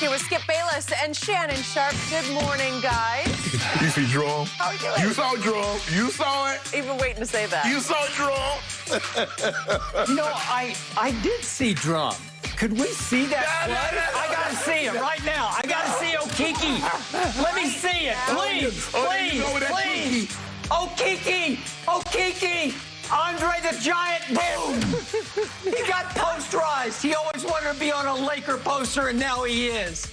here with Skip Bayless and Shannon Sharp. Good morning, guys. You see Drum? How are you doing? You saw Drum. You saw it. Even waiting to say that. You saw Drum. You know, I did see Drum. Could we see that play? I gotta see it right now. I gotta see Okiki. Let me see it, please, please. Okiki, Okiki. Andre the Giant, boom! He got posterized. He always wanted to be on a Laker poster, and now he is.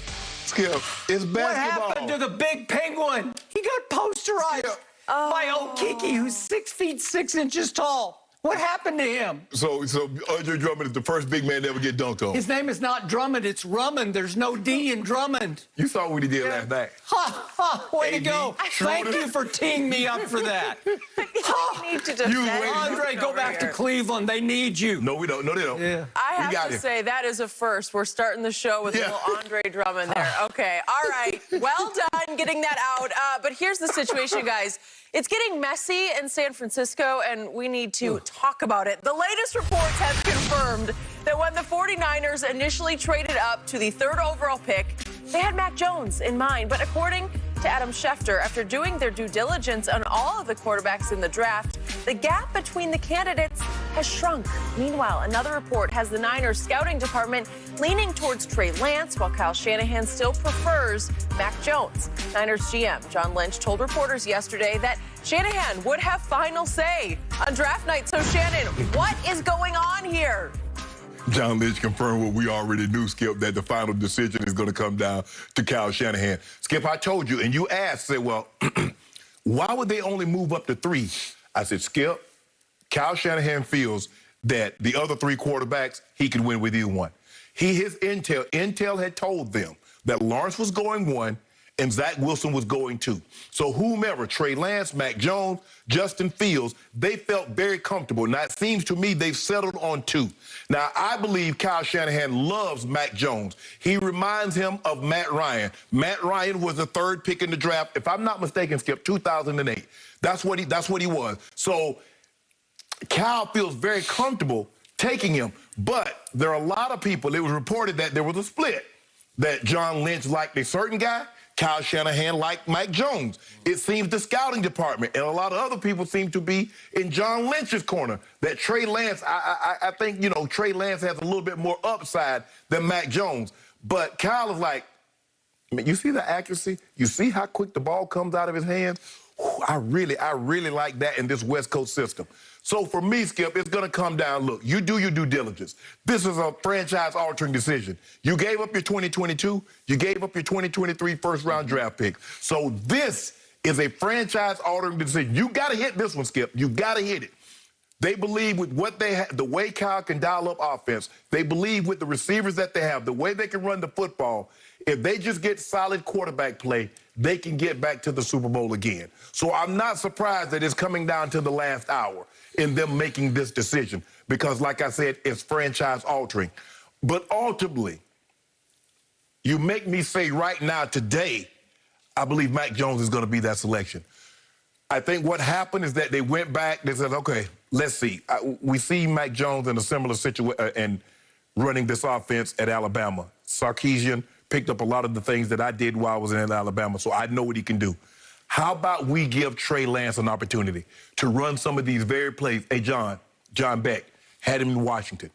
Skip, it's basketball. What happened to the big penguin? He got posterized by Okiki, who's 6 feet 6 inches tall. What happened to him? So Andre Drummond is the first big man to ever get dunked on. His name is not Drummond, it's Rummond. There's no D in Drummond. You saw what he did last night. Ha, ha, way to go. Thank you for teeing me up for that. I need to defend Andre, go back to Cleveland. They need you. No, we don't. No, they don't. Yeah. I have to say, that is a first. We're starting the show with a little Andre Drummond there. Okay, all right. Well done getting that out. But here's the situation, guys. It's getting messy in San Francisco, and we need to talk about it. The latest reports have confirmed that when the 49ers initially traded up to the 3rd overall pick, they had Mac Jones in mind. But according to Adam Schefter, after doing their due diligence on all of the quarterbacks in the draft, the gap between the candidates has shrunk. Meanwhile, another report has the Niners scouting department leaning towards Trey Lance, while Kyle Shanahan still prefers Mac Jones. Niners GM John Lynch told reporters yesterday that Shanahan would have final say on draft night. So, Shannon, what is going on here? John Lynch confirmed what we already knew, Skip, that the final decision is going to come down to Kyle Shanahan. Skip, I told you, and you asked, said, well, why would they only move up to 3? I said, Skip, Kyle Shanahan feels that the other 3 quarterbacks, he could win with either one. His intel had told them that Lawrence was going 1 and Zach Wilson was going 2. So whomever, Trey Lance, Mac Jones, Justin Fields, they felt very comfortable. Now, it seems to me they've settled on 2. Now, I believe Kyle Shanahan loves Mac Jones. He reminds him of Matt Ryan. Matt Ryan was the 3rd pick in the draft, if I'm not mistaken, Skip, 2008. That's what he was. So Kyle feels very comfortable taking him. But there are a lot of people, it was reported that there was a split, that John Lynch liked a certain guy, Kyle Shanahan liked Mike Jones. It seems the scouting department and a lot of other people seem to be in John Lynch's corner. That Trey Lance, I think, you know, Trey Lance has a little bit more upside than Mac Jones. But Kyle is like, I mean, you see the accuracy? You see how quick the ball comes out of his hands? Whew, I really like that in this West Coast system. So for me, Skip, it's going to come down, look, you do your due diligence. This is a franchise-altering decision. You gave up your 2022. You gave up your 2023 first-round draft pick. So this is a franchise-altering decision. You got to hit this one, Skip. You got to hit it. They believe with what they have, the way Kyle can dial up offense, they believe with the receivers that they have, the way they can run the football, if they just get solid quarterback play, they can get back to the Super Bowl again. So I'm not surprised that it's coming down to the last hour in them making this decision because, like I said, it's franchise-altering. But ultimately, you make me say right now, today, I believe Mac Jones is going to be that selection. I think what happened is that they went back, they said, okay, let's see. We see Mac Jones in a similar situation and running this offense at Alabama. Sarkisian picked up a lot of the things that I did while I was in Alabama, so I know what he can do. How about we give Trey Lance an opportunity to run some of these very plays? Hey, John Beck had him in Washington.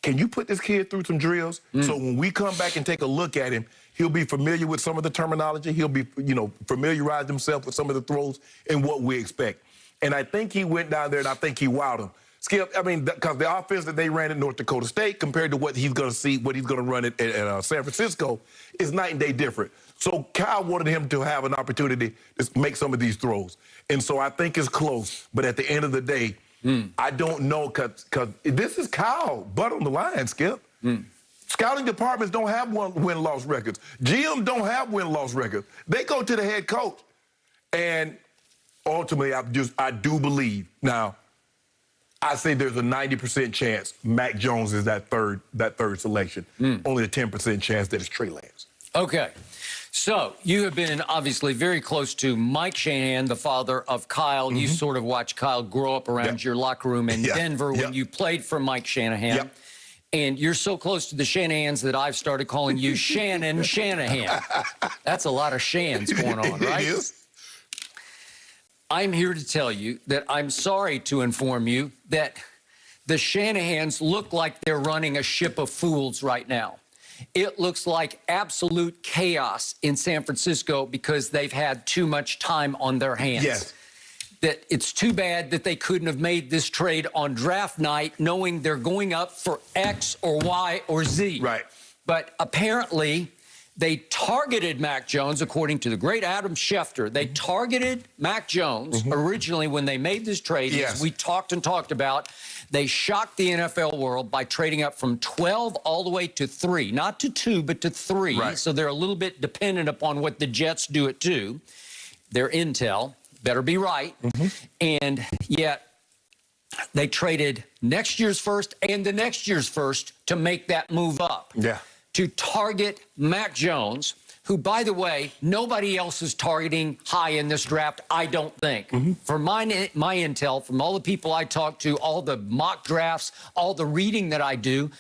Can you put this kid through some drills? So when we come back and take a look at him, he'll be familiar with some of the terminology. He'll be, you know, familiarize himself with some of the throws and what we expect. And I think he went down there and I think he wowed him. Skip, I mean, because the offense that they ran at North Dakota State compared to what he's going to see, what he's going to run at San Francisco is night and day different. So Kyle wanted him to have an opportunity to make some of these throws. And so I think it's close. But at the end of the day, I don't know because this is Kyle, butt on the line, Skip. Scouting departments don't have win-loss records. GMs don't have win-loss records. They go to the head coach. And ultimately, I do believe now, I say there's a 90% chance Mac Jones is that third selection. Only a 10% chance that it's Trey Lance. Okay. So you have been obviously very close to Mike Shanahan, the father of Kyle. You sort of watched Kyle grow up around your locker room in Denver when you played for Mike Shanahan. And you're so close to the Shanahans that I've started calling you Shannon Shanahan. That's a lot of Shans going on, right? It is. I'm here to tell you that I'm sorry to inform you that the Shanahans look like they're running a ship of fools right now. It looks like absolute chaos in San Francisco because they've had too much time on their hands. Yes. That it's too bad that they couldn't have made this trade on draft night knowing they're going up for X or Y or Z. Right. But apparently they targeted Mac Jones, according to the great Adam Schefter. They targeted Mac Jones originally when they made this trade. Yes. As we talked about. They shocked the NFL world by trading up from 12 all the way to 3. Not to 2, but to 3. Right. So they're a little bit dependent upon what the Jets do at 2. Their intel better be right. And yet they traded next year's first and the next year's first to make that move up. Yeah. To target Mac Jones, who, by the way, nobody else is targeting high in this draft, I don't think. From my intel, from all the people I talk to, all the mock drafts, all the reading that I do,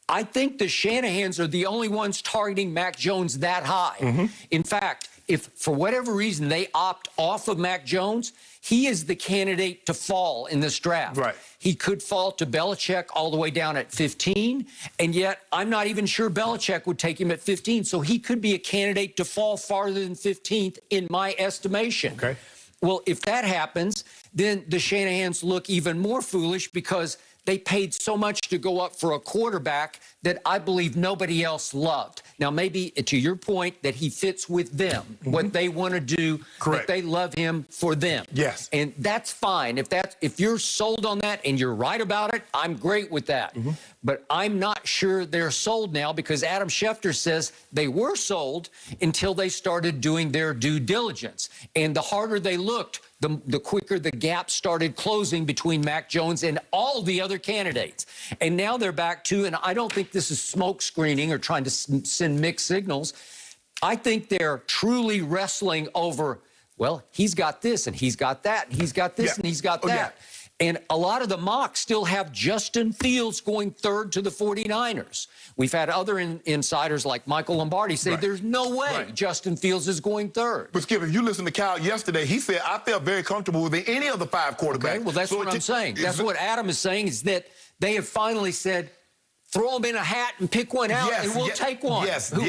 I think the Shanahans are the only ones targeting Mac Jones that high. In fact, if for whatever reason they opt off of Mac Jones, he is the candidate to fall in this draft. Right. He could fall to Belichick all the way down at 15, and yet I'm not even sure Belichick would take him at 15, so he could be a candidate to fall farther than 15th in my estimation. Okay. Well, if that happens, then the Shanahans look even more foolish because they paid so much to go up for a quarterback that I believe nobody else loved. Now, maybe to your point that he fits with them, what they want to do, Correct. that they love him for them. Yes. And that's fine. If you're sold on that and you're right about it, I'm great with that. But I'm not sure they're sold now because Adam Schefter says they were sold until they started doing their due diligence. And the harder they looked, the quicker the gap started closing between Mac Jones and all the other candidates. And now they're back to, and I don't think this is smoke screening or trying to send mixed signals. I think they're truly wrestling over, well, he's got this and he's got that, and he's got this and he's got that. And a lot of the mocks still have Justin Fields going third to the 49ers. We've had other insiders like Michael Lombardi say there's no way Justin Fields is going third. But Skip, if you listen to Kyle yesterday, he said, I felt very comfortable with any of the 5 quarterbacks. Okay, well, that's what I'm saying. That's what Adam is saying, is that they have finally said, throw them in a hat and pick one out, and we'll take one,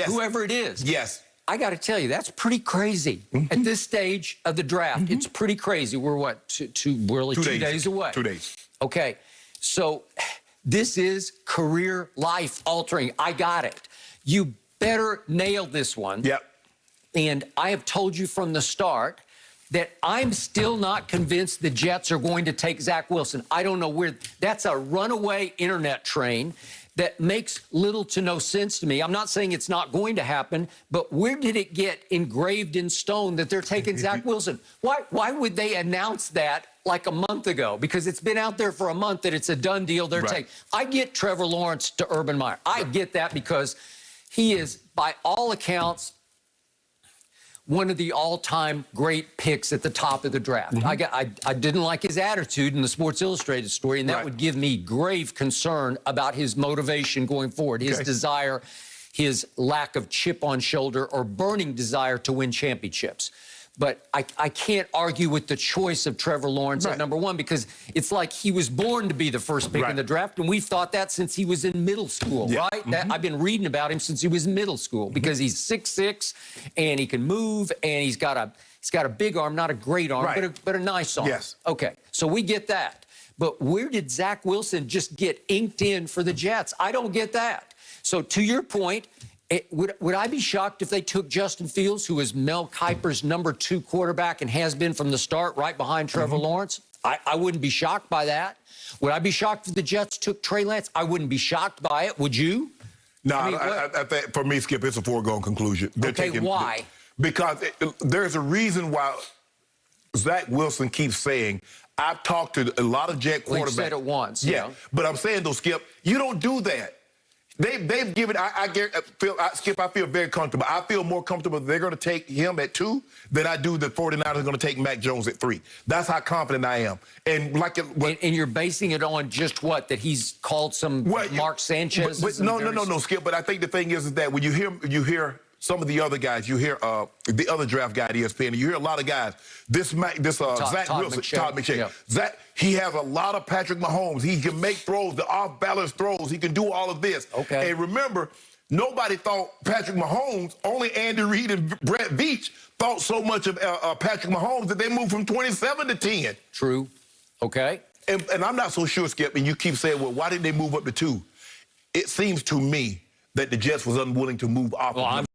whoever it is. Yes. I got to tell you, that's pretty crazy at this stage of the draft. It's pretty crazy. We're what, we're only 2 days away. 2 days. Okay, so this is career life altering. I got it. You better nail this one. Yep. And I have told you from the start that I'm still not convinced the Jets are going to take Zach Wilson. I don't know where. That's a runaway internet train that makes little to no sense to me. I'm not saying it's not going to happen, but where did it get engraved in stone that they're taking Zach Wilson? Why would they announce that like a month ago? Because it's been out there for a month that it's a done deal they're taking. I get Trevor Lawrence to Urban Meyer. I get that because he is, by all accounts, one of the all-time great picks at the top of the draft. I didn't like his attitude in the Sports Illustrated story, and that would give me grave concern about his motivation going forward, his desire, his lack of chip on shoulder or burning desire to win championships. But I can't argue with the choice of Trevor Lawrence at number 1 because it's like he was born to be the first pick in the draft, and we've thought that since he was in middle school, right? I've been reading about him since he was in middle school because he's 6'6", and he can move, and he's got a big arm, not a great arm, but a nice arm. Yes. Okay, so we get that. But where did Zach Wilson just get inked in for the Jets? I don't get that. So to your point, would I be shocked if they took Justin Fields, who is Mel Kiper's number 2 quarterback and has been from the start, right behind Trevor Lawrence? I wouldn't be shocked by that. Would I be shocked if the Jets took Trey Lance? I wouldn't be shocked by it. Would you? No, I think for me, Skip, it's a foregone conclusion. Okay, why? Because there's a reason why Zach Wilson keeps saying, I've talked to a lot of Jet quarterbacks. Well, you said it once. Yeah, but I'm saying, though, Skip, you don't do that. They've given. Skip. I feel very comfortable. I feel more comfortable that they're going to take him at 2 than I do the 49ers are going to take Mac Jones at 3. That's how confident I am. And and you're basing it on just what, that he's called some Mark Sanchez? No, Skip. But I think the thing is that when you hear some of the other guys, you hear the other draft guy at ESPN, and you hear a lot of guys. Zach Wilson, Todd McShay. Yeah. Zach, he has a lot of Patrick Mahomes. He can make throws, the off-balance throws. He can do all of this. Okay. And remember, nobody thought Patrick Mahomes, only Andy Reid and Brett Veach thought so much of Patrick Mahomes that they moved from 27 to 10. True. Okay. And I'm not so sure, Skip, and you keep saying, well, why didn't they move up to 2? It seems to me that the Jets was unwilling to move off of him.